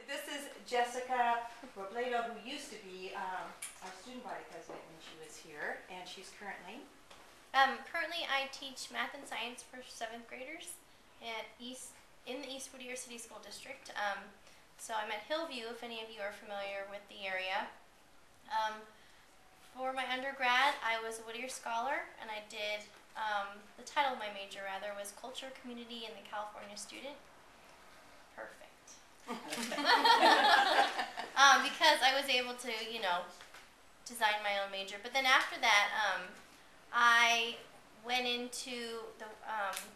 This is Jessica Robledo, who used to be our student body president when she was here, and she's currently? Currently I teach math and science for 7th graders in the East Whittier City School District. So I'm at Hillview, if any of you are familiar with the area. For my undergrad, I was a Whittier Scholar, and I did, the title of my major rather, was Culture, Community, and the California Student. Perfect. Because I was able to, you know, design my own major. But then after that, I went into the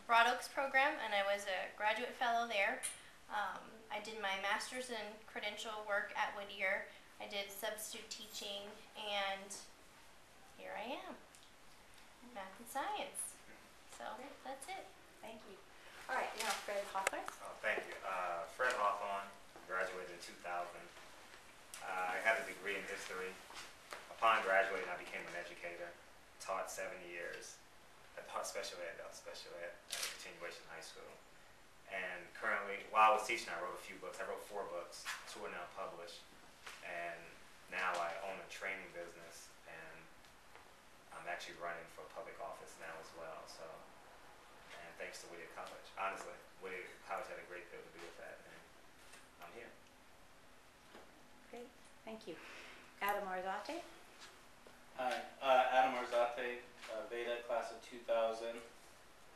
Broad Oaks program, and I was a graduate fellow there. I did my master's in credential work at Whittier. I did substitute teaching, and here I am, math and science. So that's it. Thank you. All right, now Fred Hawthorne. Oh, thank you. Fred Hawthorne, graduated in 2000. I had a degree in history. Upon graduating, I became an educator. Taught 7 years. I taught special ed at a continuation high school. And currently, while I was teaching, I wrote a few books. I wrote 4 books. 2 are now published. And now I own a training business, and I'm actually running for public office now as well. So, and thanks to Whittier College. Honestly, Whittier College had a great deal to do with that, and I'm here. Great, thank you. Adam Arzate. Hi, Adam Arzate-Vayda, class of 2000.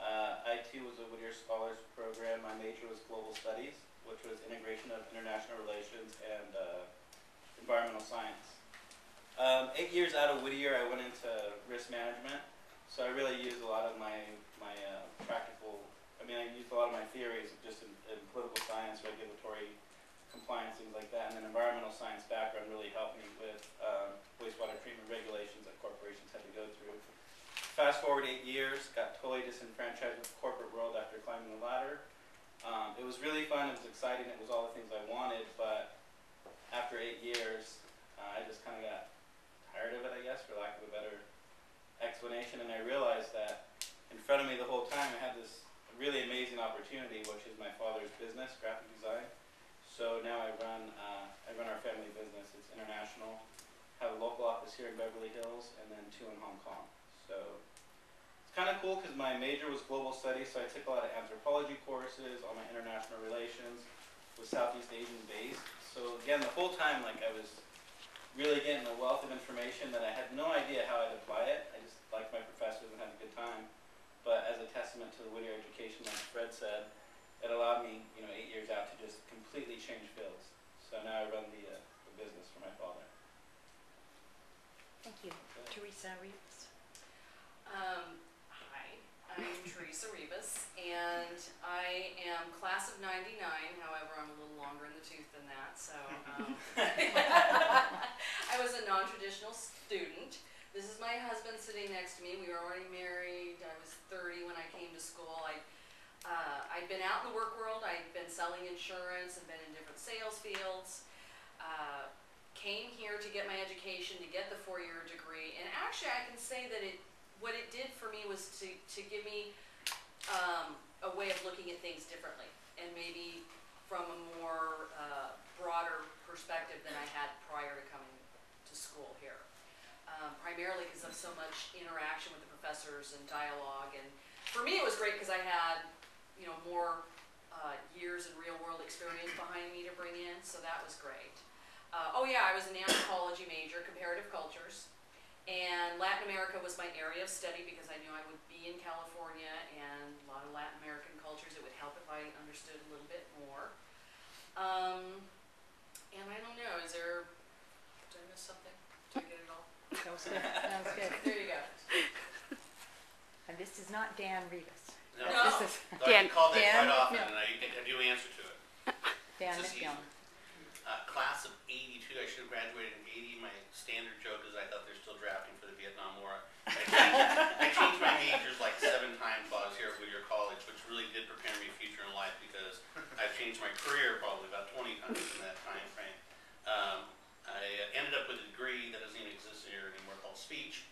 I too was a Whittier Scholars Program. My major was Global Studies, which was integration of international relations and environmental science. 8 years out of Whittier, I went into risk management. So I really used a lot of my practical, I used a lot of my theories just in political science, regulatory compliance, things like that. And then environmental science background really helped me with wastewater treatment regulations that corporations had to go through. Fast forward 8 years, got totally disenfranchised with the corporate world after climbing the ladder. It was really fun, it was exciting, it was all the things I wanted, but after 8 years, I just kind of got tired of it, I guess, for lack of a better explanation, and I realized that in front of me the whole time I had this really amazing opportunity, which is my father's business, graphic design. So now I run our family business. It's international. Have a local office here in Beverly Hills, and then 2 in Hong Kong. So it's kind of cool because my major was global studies, so I took a lot of anthropology courses, all my international relations, was Southeast Asian based. So again, the whole time, like, I was really getting a wealth of information that I had no idea how I'd apply it. I just liked my professors and had a good time. But as a testament to the Whittier education, like Fred said, it allowed me, 8 years out to just completely change fields. So now I run the business for my father. Thank you. Teresa Rivas. Hi, I'm Teresa Rivas, and I am class of 99. However, I'm a little longer in the tooth than that, so I was a non-traditional student. This is my husband sitting next to me. We were already married. I was 30 when I came to school. I'd been out in the work world. I'd been selling insurance and been in different sales fields. Came here to get my education, to get the 4-year degree, and actually I can say that what it did for me was to give me a way of looking at things differently, and maybe from a more broader perspective than I had prior to coming to school here. Primarily because of so much interaction with the professors and dialogue, and for me it was great because I had more years and real world experience behind me to bring in, so that was great. Oh yeah, I was an anthropology major, comparative cultures, and Latin America was my area of study because I knew I would be in California and a lot of Latin American cultures. It would help if I understood a little bit more. And I don't know, did I miss something? Did I get it all? That was good. That was good. There you go. And this is not Dan Rivas. No. This is I get called that Dan quite often, McMillan. and I do answer to it. Dan It's just McMillan. Class of 82, I should have graduated in 80. My standard joke is I thought they're still drafting for the Vietnam War. I changed my majors like 7 times while I was here at Whittier College, which really did prepare me for future in life because I've changed my career probably about 20 times in that time frame. I ended up with a degree that doesn't even exist here anymore called speech,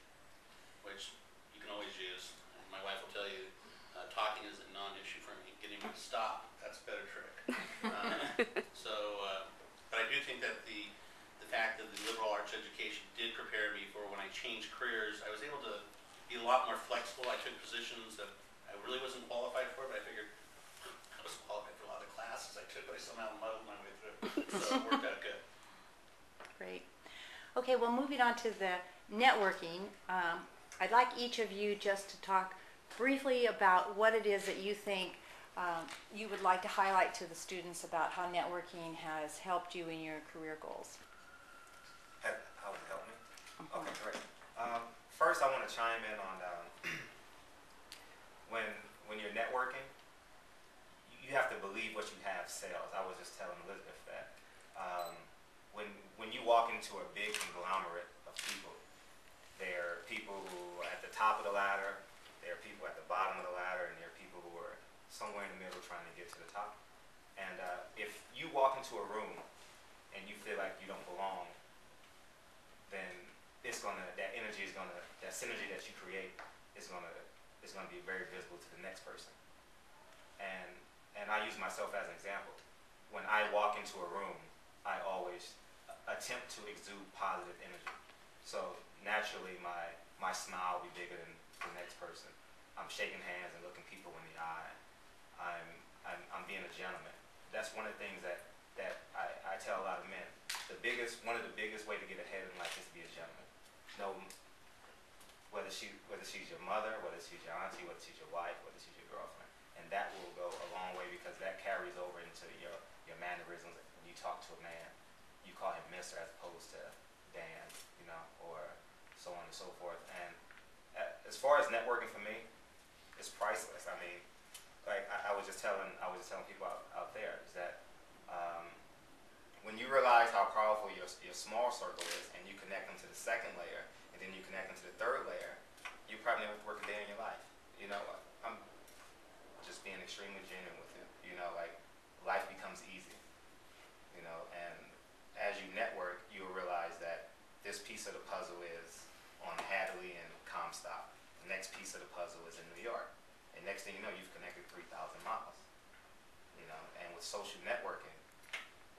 which you can always use. My wife will tell you, talking is a non-issue for me. Getting me to stop, that's a better trick. So think that the fact that the liberal arts education did prepare me for when I changed careers, I was able to be a lot more flexible. I took positions that I really wasn't qualified for, but I figured I was qualified for a lot of the classes I took, but I somehow muddled my way through. So it worked out good. Great. Okay, well, moving on to the networking, I'd like each of you just to talk briefly about what it is that you think you would like to highlight to the students about how networking has helped you in your career goals. How would it help me? Okay, great. First, I want to chime in on when you're networking, you have to believe what you have sells. I was just telling Elizabeth that when you walk into a big conglomerate of people, there are people who are at the top of the ladder, there are people at the bottom of the ladder, and there are people who are somewhere in the middle trying to get to the top. And if you walk into a room and you feel like you don't belong, then that energy is gonna, that synergy that you create is gonna be very visible to the next person. And I use myself as an example. When I walk into a room, I always attempt to exude positive energy. So naturally, my smile will be bigger than the next person. I'm shaking hands and looking people in the eye. I'm being a gentleman. That's one of the things that I tell a lot of men. One of the biggest way to get ahead in life is to be a gentleman. No, whether she's your mother, whether she's your auntie, whether she's your wife, whether she's your girlfriend, and that will go a long way because that carries over into your mannerisms. When you talk to a man, you call him Mister as opposed to Dan, or so on and so forth. And as far as networking for me, it's priceless. I mean, like I was just telling people out there is that when you realize how powerful your small circle is, and you connect them to the second layer, and then you connect them to the third layer, you probably never work a day in your life. I'm just being extremely genuine with you. Like life becomes easy. And as you network, you'll realize that this piece of the puzzle is on Hadley and Comstock. The next piece of the puzzle is in New York. And next thing you know, you've connected 3,000 miles. And with social networking,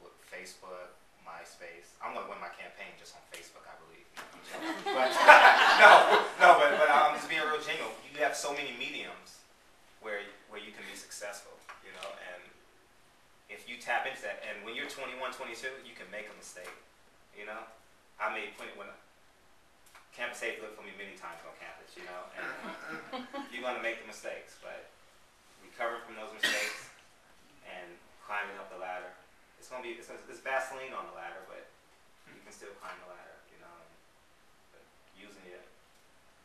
with Facebook, MySpace, I'm gonna win my campaign just on Facebook, I believe. But but I'm just being real genuine. You have so many mediums where you can be successful, and if you tap into that, and when you're 21, 22, you can make a mistake. I made plenty when campus safety looked for me many times on campus, and you're gonna make the mistakes, but recovering from those mistakes and climbing up the ladder, it's Vaseline on the ladder, but you can still climb the ladder, but using it,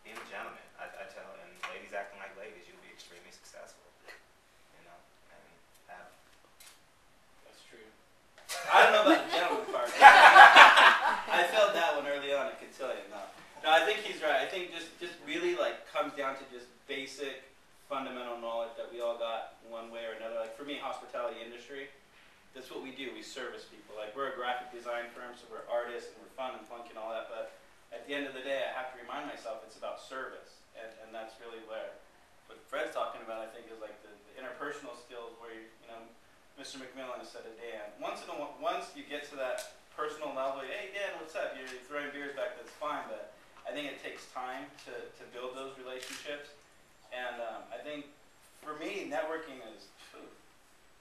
being a gentleman, I tell, and ladies acting like ladies, you'll be extremely successful, and That's true. I don't know about the gentleman part. I felt that one early on, I can tell you. No, I think he's right. I think just really comes down to just basic fundamental knowledge that we all got one way or another. Like for me, hospitality industry, that's what we do. We service people. Like we're a graphic design firm, so we're artists and we're fun and funky and all that, but at the end of the day, I have to remind myself it's about service, and that's really what Fred's talking about, I think, is like the interpersonal skills where Mr. McMillan has said to Dan, once you get to that personal level, hey Dan, what's up? You're throwing beers back, that's fine, but I think it takes time to build those relationships, and I think for me, networking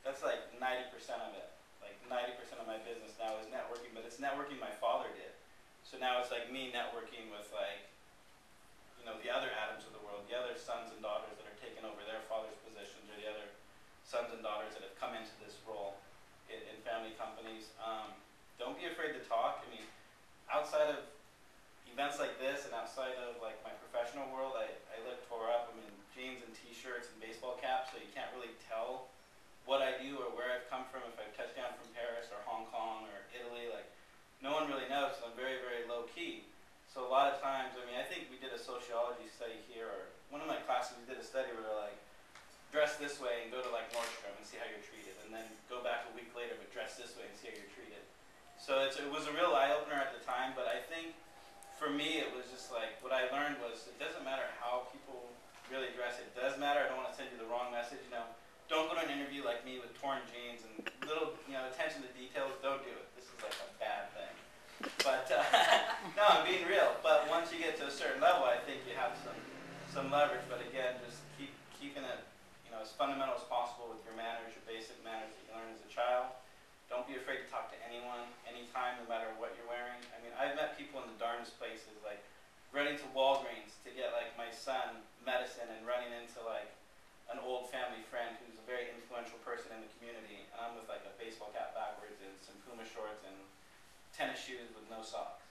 that's like 90% of it. Like 90% of my business now is networking, but it's networking my father did. So now it's like me networking with the other Adams of the world, the other sons and daughters that are taking over their father's positions, or the other sons and daughters that have come into this role in family companies. Don't be afraid to talk. I mean, outside of events like this and outside of like my professional world, I look tore up. I'm in jeans and t-shirts and baseball caps, so you can't really tell what I do or where I've come from if I've touched down from Paris or Hong Kong or Italy. Like, no one really knows, so I'm very, very low key. So a lot of times, I think we did a sociology study here, or one of my classes we did a study where they're like, dress this way and go to like Nordstrom and see how you're treated, and then go back a week later but dress this way and see how you're treated. So it was a real eye-opener at the time, but I think for me it was just like, what I learned was it doesn't matter how people really dress, it does matter. I don't want to send you the wrong message, Don't go to an interview like me with torn jeans and little, attention to details. Don't do it. This is like a leverage, but again, just keeping it, you know, as fundamental as possible with your manners, your basic manners that you learn as a child. Don't be afraid to talk to anyone, anytime, no matter what you're wearing. I mean, I've met people in the darndest places, like running to Walgreens to get like my son medicine and running into like an old family friend who's a very influential person in the community, and I'm with like a baseball cap backwards and some Puma shorts and tennis shoes with no socks.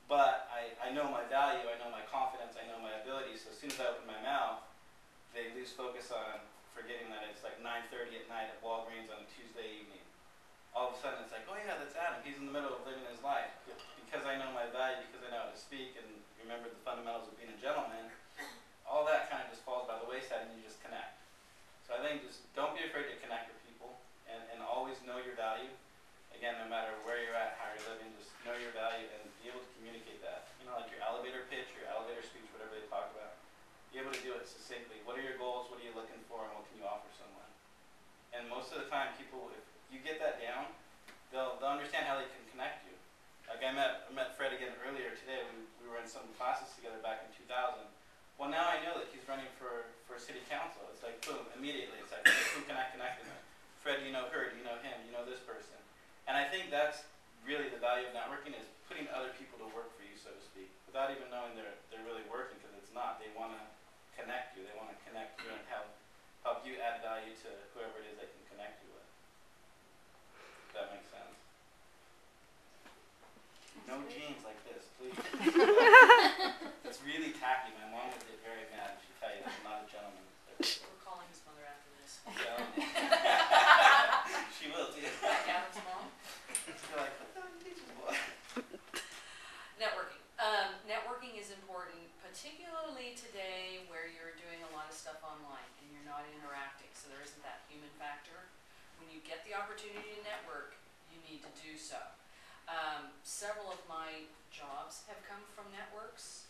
But I know my value, I know my confidence, I know my ability, so as soon as I open my mouth, they lose focus on forgetting that it's like 9:30 at night at Walgreens on a Tuesday evening. All of a sudden it's like, oh yeah, that's Adam, he's in the middle of living his life. Because I know my value, because I know how to speak and remember the fundamentals of being a gentleman, all that kind of just falls by the wayside and you just connect. So I think just don't be afraid to connect with people and always know your value. Again, no matter where you're at, how you're living, just know your value and be able to communicate that. You know, like your elevator pitch, your elevator speech, whatever they talk about. Be able to do it succinctly. What are your goals? What are you looking for? And what can you offer someone? And most of the time, people, if you get that down, they'll understand how they can connect you. Like I met Fred again earlier today. We were in some classes together back in 2000. Well, now I know that he's running for city council. It's like boom, immediately. It's like who can I connect with? Fred, you know her, you know him, you know this person. And I think that's really the value of networking, is putting other people to work for you, so to speak, without even knowing they're really working, because it's not. They want to connect you. They want to connect you and help you add value to whoever it is they can connect you with. If that makes sense. No jeans like this, please. It's really tacky. My mom would get very mad. She'd tell you that I'm not a gentleman. We're calling his mother after this. She will too. Adam's mom. She's like, what the hell is this boy? Networking. Networking is important, particularly today where you're doing a lot of stuff online and you're not interacting, so there isn't that human factor. When you get the opportunity to network, you need to do so. Several of my jobs have come from networks.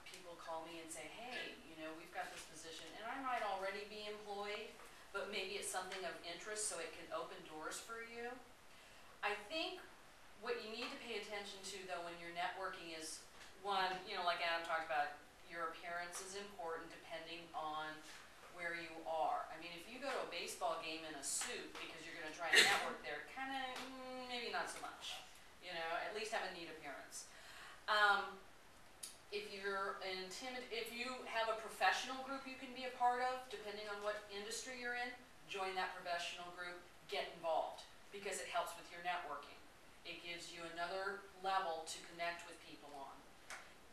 People call me and say, hey, you know, we've got this position, and I might already be employed, but maybe it's something of interest so it can open doors for you. I think what you need to pay attention to, though, when you're networking is, one, you know, like Adam talked about, your appearance is important depending on where you are. I mean, if you go to a baseball game in a suit because you're going to try and network there, kind of, maybe not so much. You know, at least have a neat appearance. If you're if you have a professional group you can be a part of, depending on what industry you're in, join that professional group, get involved, because it helps with your networking. It gives you another level to connect with people on.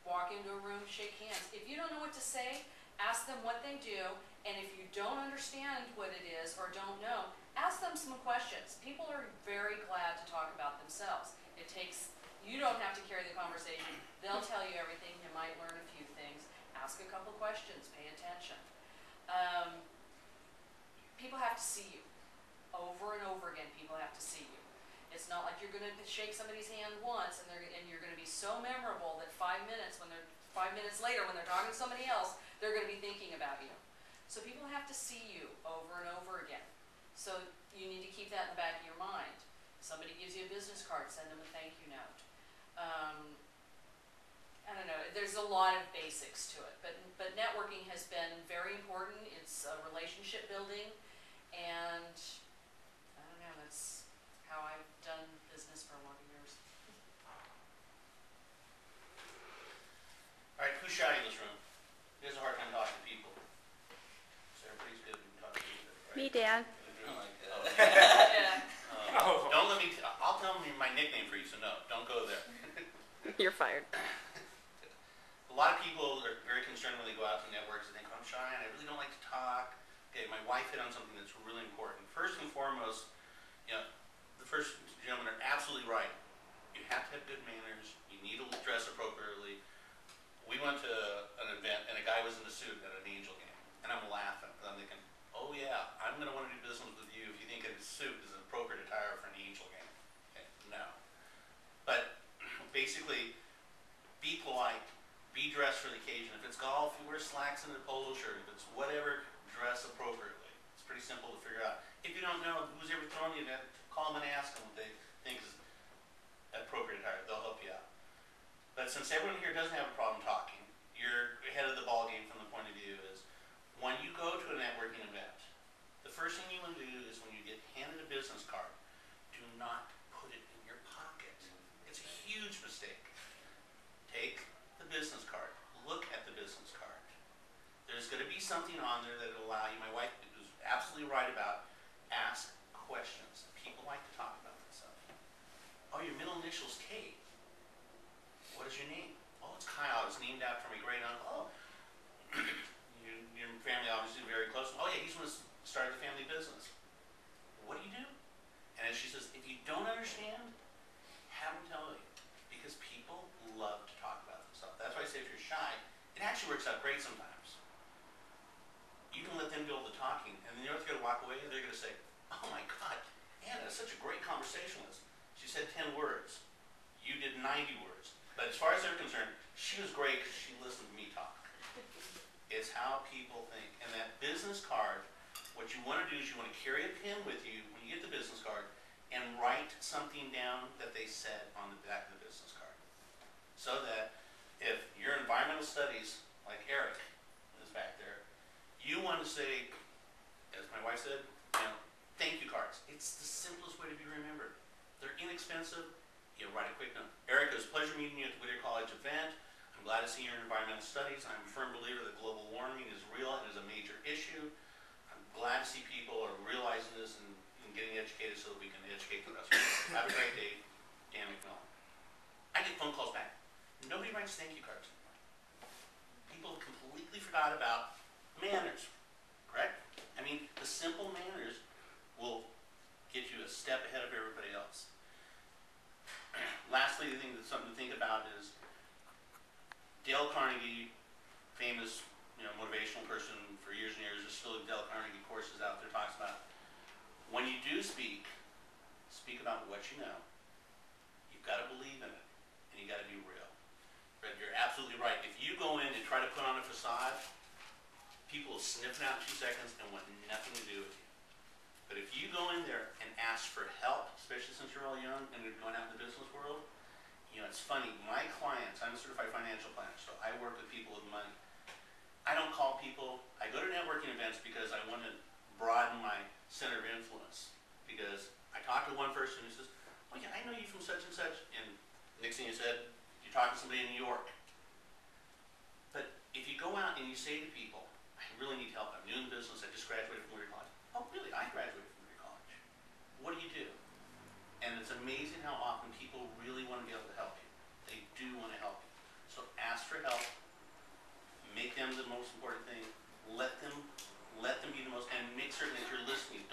Walk into a room, shake hands. If you don't know what to say, ask them what they do, and if you don't understand what it is or don't know, ask them some questions. People are very glad to talk about themselves. You don't have to carry the conversation. They'll tell you everything. You might learn a few things. Ask a couple questions. Pay attention. People have to see you. Over and over again, people have to see you. It's not like you're going to shake somebody's hand once and you're going to be so memorable that 5 minutes later when they're talking to somebody else, they're going to be thinking about you. So people have to see you over and over again. So you need to keep that in the back of your mind. Somebody gives you a business card, send them a thank you note. I don't know, there's a lot of basics to it, but networking has been very important. It's relationship building, and I don't know, that's how I've done business for a lot of years. All right, who's shy in this room? Who has a hard time talking to people? So everybody's good when you talk to people, right? Me, Dad. Yeah. Don't let me, I'll tell me my nickname for you, so no, don't go there. You're fired. A lot of people are very concerned when they go out to networks and think, I'm shy and I really don't like to talk. Okay, my wife hit on something that's really important. First and foremost, you know, the first gentlemen are absolutely right. You have to have good manners. You need to dress appropriately. We went to an event and a guy was in a suit at an Angel game, and I'm laughing because I'm thinking, oh yeah, I'm going to want to do business with you if you think a suit is an appropriate attire for an Angel game. Okay, no. But basically, be polite. Be dressed for the occasion. If it's golf, you wear slacks and a polo shirt. If it's whatever, dress appropriately. It's pretty simple to figure out. If you don't know who's ever thrown you that, call them and ask them what they think is appropriate attire. They'll help you out. But since everyone here doesn't have a problem talking, you're ahead of the ball game from the go to a networking event, the first thing you want to do is when you get handed a business card, do not put it in your pocket. It's a huge mistake. Take the business card. Look at the business card. There's going to be something on there that will allow you, my wife is absolutely right about, ask questions. People like to talk about themselves. Oh, your middle initial's Kate. What is your name? Oh, it's Kyle. It's named after my great uncle. Oh, your family obviously very close. Oh yeah, he's the one who started the family business. What do you do? And she says, if you don't understand, have them tell you. Because people love to talk about themselves. That's why I say if you're shy, it actually works out great sometimes. You can let them do all the talking, and then you're going to walk away, and they're going to say, oh my God, Anna, that's such a great conversationalist. She said 10 words. You did 90 words. But as far as they're concerned, she was great because she listened to me talk. It's how people think. And that business card, what you want to do is you want to carry a pen with you when you get the business card and write something down that they said on the back of the business card. So that if you're environmental studies, like Eric is back there, you want to say, as my wife said, thank you cards. It's the simplest way to be remembered. They're inexpensive. You write a quick note. Eric, it was a pleasure meeting you at the Whittier College event. I'm glad to see you in environmental studies. I'm a firm believer that global warming is real and is a major issue. I'm glad to see people are realizing this and getting educated so that we can educate the rest of us. Have a great day, Dan McMillan. I get phone calls back. Nobody writes thank you cards anymore. People have completely forgot about manners, correct? I mean, the simple manners will get you a step ahead of everybody else. Lastly, the thing that's something to think about is Dale Carnegie, famous motivational person for years and years. There's still Dale Carnegie courses out there talks about when you do speak about what you know. You've got to believe in it, and you got to be real. But you're absolutely right. If you go in and try to put on a facade, people will sniff it out in 2 seconds and want nothing to do with you. But if you go in there and ask for help, especially since you're all young and you're going out in the business world, it's funny, my clients, I'm a certified financial planner, so I work with people with money. I don't call people, I go to networking events because I want to broaden my center of influence. Because I talk to one person who says, oh yeah, I know you from such and such, and next thing you said, you're talking to somebody in New York. But if you go out and you say to people, I really need help, I'm new in business, I just graduated from Whittier College. Oh really, I graduated from Whittier College. What do you do? And it's amazing how often people really want to be able to help you. They do want to help you. So ask for help. Make them the most important thing. Let them be the most, and make certain that you're listening.